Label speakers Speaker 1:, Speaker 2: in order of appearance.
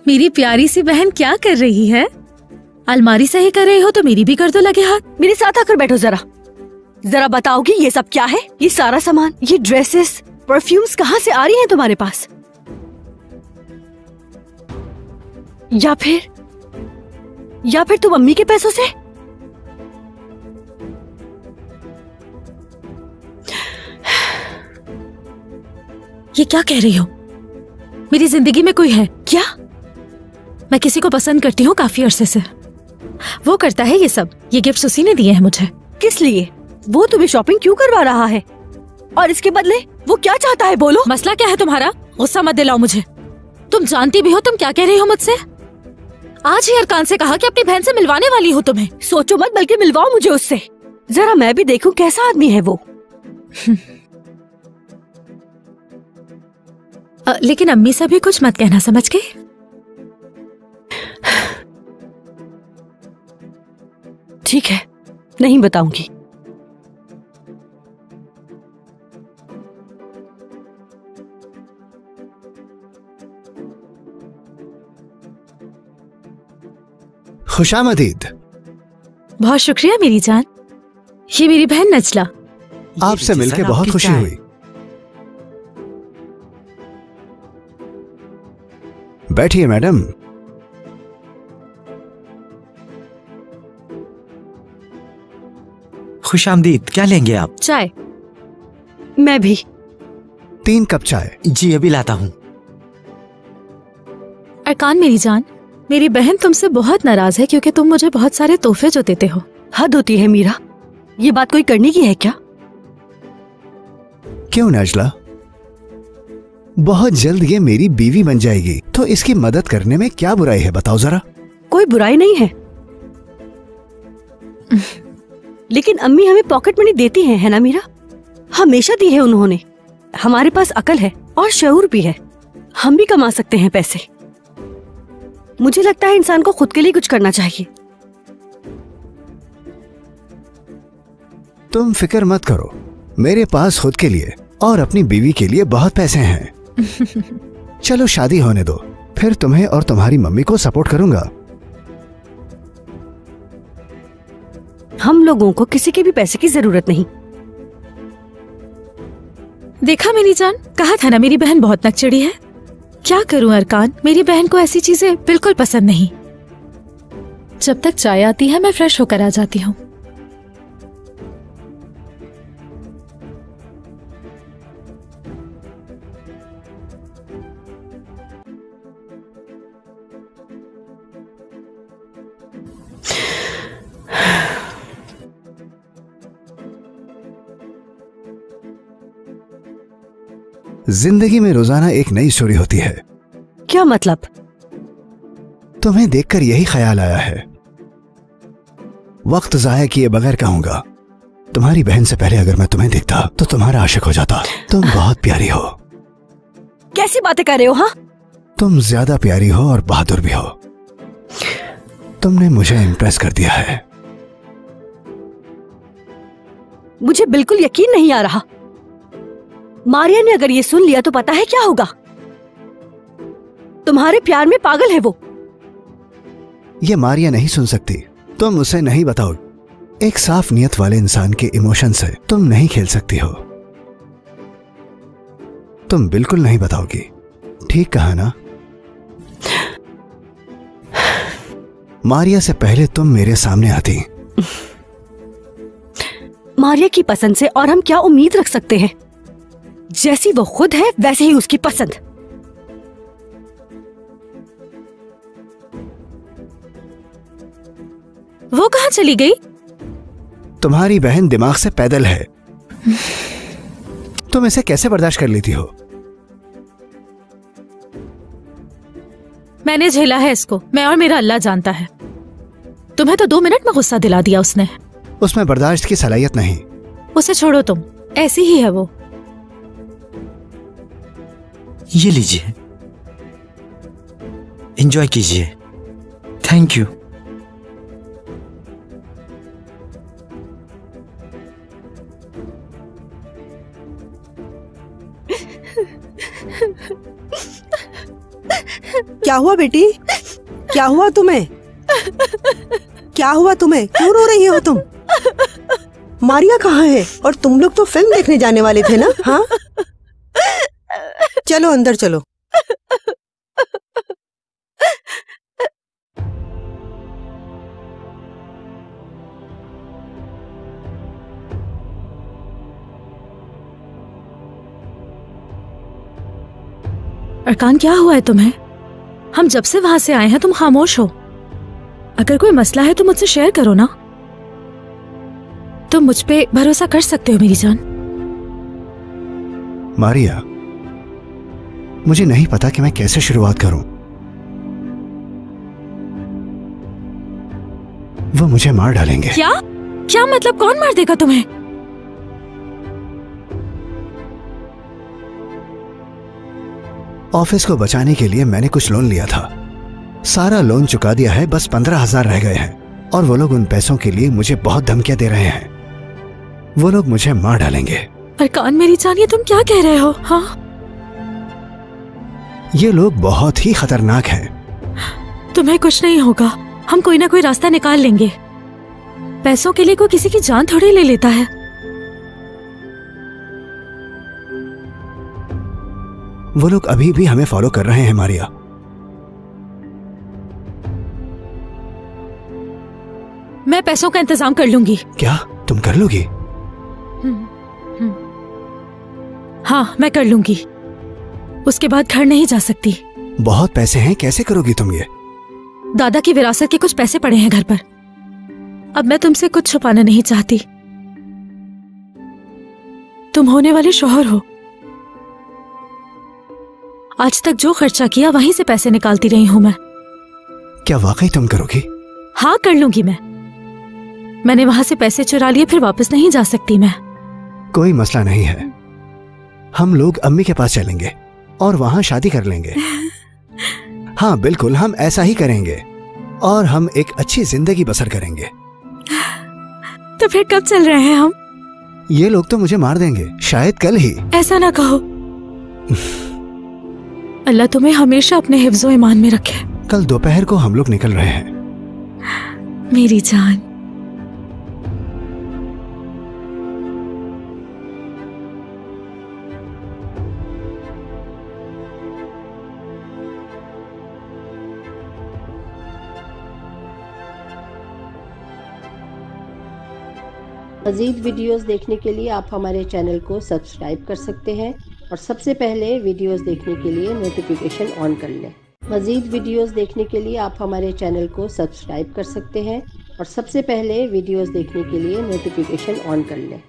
Speaker 1: मेरी प्यारी सी बहन क्या कर रही है? अलमारी सही कर रही हो तो मेरी भी कर दो लगे हाथ।
Speaker 2: मेरे साथ आकर बैठो जरा। जरा बताओगी ये सब क्या है? ये सारा सामान, ये ड्रेसेस, परफ्यूम्स कहाँ से आ रही हैं तुम्हारे पास? या फिर तुम अम्मी के पैसों से?
Speaker 1: ये क्या कह रही हो? मेरी जिंदगी में कोई है क्या? मैं किसी को पसंद करती हूँ काफी अरसे से। वो करता है ये सब। ये गिफ्ट्स उसी ने दिए हैं मुझे।
Speaker 2: किस लिए? वो तुम्हें शॉपिंग क्यों करवा रहा है? और इसके बदले वो क्या चाहता है? बोलो।
Speaker 1: मसला क्या है तुम्हारा? गुस्सा मत दिलाओ मुझे। तुम जानती भी हो तुम क्या कह रही हो मुझसे। आज ही अरकान से कहा कि अपनी बहन से मिलवाने वाली हो तुम्हें।
Speaker 2: सोचो मत, बल्कि मिलवाओ मुझे उससे। जरा मैं भी देखूं कैसा आदमी है वो।
Speaker 1: लेकिन अम्मी से भी कुछ मत कहना, समझ गई?
Speaker 2: ठीक है, नहीं बताऊंगी।
Speaker 3: खुशामदीद।
Speaker 1: बहुत शुक्रिया मेरी जान। ये मेरी बहन नजला।
Speaker 3: आपसे मिलकर बहुत खुशी हुई। बैठिए मैडम।
Speaker 4: खुशामदीद। क्या लेंगे आप?
Speaker 1: चाय।
Speaker 2: मैं भी।
Speaker 3: 3 कप चाय।
Speaker 4: जी अभी लाता हूँ।
Speaker 1: अरकान मेरी जान, मेरी बहन तुमसे बहुत नाराज है क्योंकि तुम मुझे बहुत सारे तोहफे जो देते हो।
Speaker 2: हद होती है मीरा, ये बात कोई करने की है क्या?
Speaker 3: क्यों नजला? बहुत जल्द ये मेरी बीवी बन जाएगी, तो इसकी मदद करने में क्या बुराई है? बताओ जरा।
Speaker 2: कोई बुराई नहीं है, लेकिन अम्मी हमें पॉकेट मनी देती हैं, है ना मीरा? हमेशा दी है उन्होंने। हमारे पास अकल है और शऊर भी है, हम भी कमा सकते हैं पैसे। मुझे लगता है इंसान को खुद के लिए कुछ करना चाहिए।
Speaker 3: तुम फिक्र मत करो, मेरे पास खुद के लिए और अपनी बीवी के लिए बहुत पैसे हैं। चलो शादी होने दो, फिर तुम्हें और तुम्हारी मम्मी को सपोर्ट करूंगा।
Speaker 2: हम लोगों को किसी के भी पैसे की जरूरत नहीं।
Speaker 1: देखा मेरी जान, कहा था ना मेरी बहन बहुत नकचड़ी है। क्या करूं अरकान, मेरी बहन को ऐसी चीजें बिल्कुल पसंद नहीं। जब तक चाय आती है मैं फ्रेश होकर आ जाती हूँ।
Speaker 3: जिंदगी में रोजाना एक नई स्टोरी होती है।
Speaker 2: क्या मतलब?
Speaker 3: तुम्हें देखकर यही ख्याल आया है। वक्त जाया किए बगैर कहूंगा, तुम्हारी बहन से पहले अगर मैं तुम्हें देखता तो तुम्हारा आशिक हो जाता। तुम बहुत प्यारी हो।
Speaker 2: कैसी बातें कर रहे हो? हाँ,
Speaker 3: तुम ज्यादा प्यारी हो और बहादुर भी हो। तुमने मुझे इम्प्रेस कर दिया है।
Speaker 2: मुझे बिल्कुल यकीन नहीं आ रहा। मारिया ने अगर ये सुन लिया तो पता है क्या होगा? तुम्हारे प्यार में पागल है वो।
Speaker 3: ये मारिया नहीं सुन सकती। तुम उसे नहीं बताओ। एक साफ नियत वाले इंसान के इमोशन से तुम नहीं खेल सकती हो। तुम बिल्कुल नहीं बताओगी, ठीक कहा ना? मारिया से पहले तुम मेरे सामने आती।
Speaker 2: मारिया की पसंद से और हम क्या उम्मीद रख सकते हैं? जैसी वो खुद है वैसे ही उसकी पसंद।
Speaker 1: वो कहाँ चली गई?
Speaker 3: तुम्हारी बहन दिमाग से पैदल है। तुम इसे कैसे बर्दाश्त कर लेती हो?
Speaker 1: मैंने झेला है इसको, मैं और मेरा अल्लाह जानता है। तुम्हें तो 2 मिनट में गुस्सा दिला दिया उसने।
Speaker 3: उसमें बर्दाश्त की सलाहियत नहीं।
Speaker 1: उसे छोड़ो तुम, ऐसी ही है वो।
Speaker 4: ये लीजिए, एंजॉय कीजिए। Thank you.
Speaker 2: क्या
Speaker 5: क्या हुआ बेटी? क्या हुआ तुम्हें? क्या हुआ तुम्हें? क्यों रो रही हो तुम? मारिया कहाँ है? और तुम लोग तो फिल्म देखने जाने वाले थे ना? हाँ, चलो अंदर चलो।
Speaker 1: अरकान, क्या हुआ है तुम्हें? हम जब से वहां से आए हैं तुम खामोश हो। अगर कोई मसला है तो मुझसे शेयर करो ना। तुम मुझ पे भरोसा कर सकते हो मेरी जान।
Speaker 3: मारिया, मुझे नहीं पता कि मैं कैसे शुरुआत करूं। वो मुझे मार डालेंगे।
Speaker 1: क्या? क्या मतलब? कौन मार देगा तुम्हें?
Speaker 3: ऑफिस को बचाने के लिए मैंने कुछ लोन लिया था। सारा लोन चुका दिया है, बस 15,000 रह गए हैं। और वो लोग उन पैसों के लिए मुझे बहुत धमकियां दे रहे हैं। वो लोग मुझे मार डालेंगे।
Speaker 1: अरकान मेरी जान, ये तुम क्या कह रहे हो? हाँ,
Speaker 3: ये लोग बहुत ही खतरनाक हैं।
Speaker 1: तुम्हें कुछ नहीं होगा। हम कोई ना कोई रास्ता निकाल लेंगे। पैसों के लिए कोई किसी की जान थोड़ी ले लेता है।
Speaker 3: वो लोग अभी भी हमें फॉलो कर रहे हैं मारिया।
Speaker 1: मैं पैसों का इंतजाम कर लूंगी।
Speaker 3: क्या तुम कर लोगी?
Speaker 1: हाँ, मैं कर लूंगी। उसके बाद घर नहीं जा सकती।
Speaker 3: बहुत पैसे हैं, कैसे करोगी तुम ये?
Speaker 1: दादा की विरासत के कुछ पैसे पड़े हैं घर पर। अब मैं तुमसे कुछ छुपाना नहीं चाहती। तुम होने वाले शौहर हो। आज तक जो खर्चा किया वहीं से पैसे निकालती रही हूं मैं।
Speaker 3: क्या वाकई तुम करोगी?
Speaker 1: हाँ, कर लूंगी मैं। मैंने वहां से पैसे चुरा लिए, फिर वापस नहीं जा सकती मैं।
Speaker 3: कोई मसला नहीं है। हम लोग अम्मी के पास चलेंगे और वहां शादी कर लेंगे। हाँ बिल्कुल, हम ऐसा ही करेंगे और हम एक अच्छी जिंदगी बसर करेंगे।
Speaker 1: तो फिर कब चल रहे हैं हम?
Speaker 3: ये लोग तो मुझे मार देंगे, शायद कल ही।
Speaker 1: ऐसा ना कहो। अल्लाह तुम्हें हमेशा अपने हिफ्ज़ो ईमान में रखे।
Speaker 3: कल दोपहर को हम लोग निकल रहे हैं।
Speaker 1: मेरी जान,
Speaker 5: मज़ीद वीडियोस देखने के लिए आप हमारे चैनल को सब्सक्राइब कर सकते हैं और सबसे पहले वीडियोस देखने के लिए नोटिफिकेशन ऑन कर लें। मज़ीद वीडियोस देखने के लिए आप हमारे चैनल को सब्सक्राइब कर सकते हैं और सबसे पहले वीडियोस देखने के लिए नोटिफिकेशन ऑन कर लें।